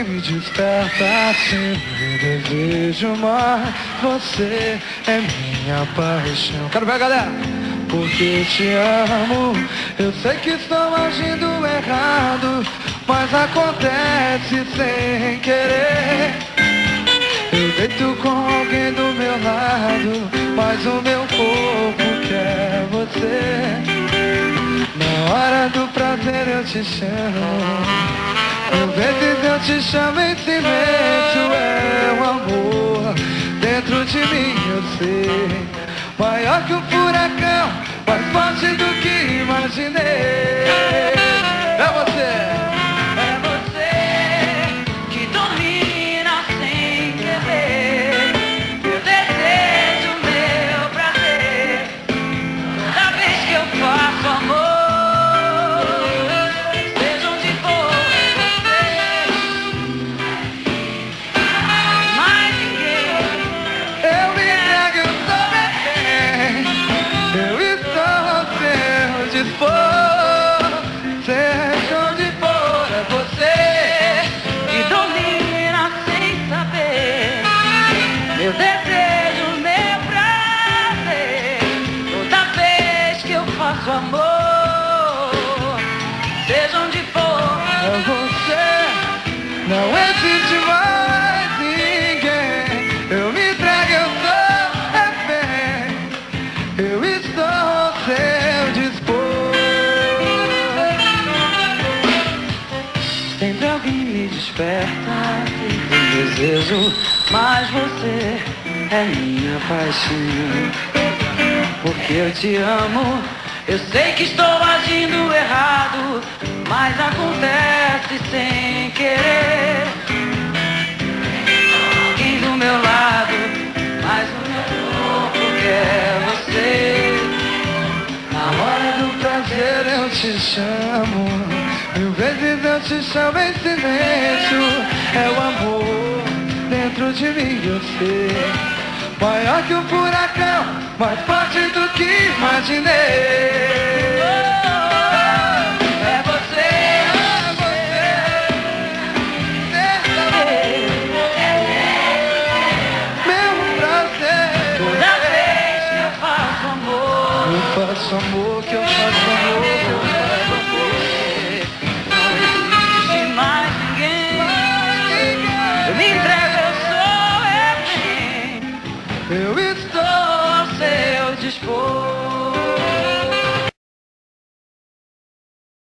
alguém me desperta assim, me desejo mais. Você é minha paixão. Quero ver, galera. Porque te amo, eu sei que estou agindo errado, mas acontece sem querer. Eu deito com alguém do meu lado, mas o meu corpo quer você. Na hora do prazer eu te chamo, mil vezes eu te chamo em silêncio. É um amor dentro de mim, eu sei, maior que um furacão, mais forte do que imaginei. É você. Seja onde for, é você que domina sem saber meu desejo, meu prazer. Toda vez que eu faço amor, seja onde for, é você. Não existe mais ninguém. Eu me entrego, eu sou refém. Eu estou ao seu dispor. Sempre alguém me desperta e desejo, mas você é minha paixão. Porque eu te amo, eu sei que estou agindo errado, mas acontece sem querer. Alguém do meu lado, mas o meu corpo quer você. Na hora do prazer eu te chamo, mil vezes eu te chamo em silêncio. É o amor dentro de mim, eu sei, maior que um furacão, mais forte do que imaginei. É você, é você. Meu prazer. Toda vez que eu faço amor, eu faço amor, que eu faço amor, que eu faço amor. Eu estou ao seu dispor.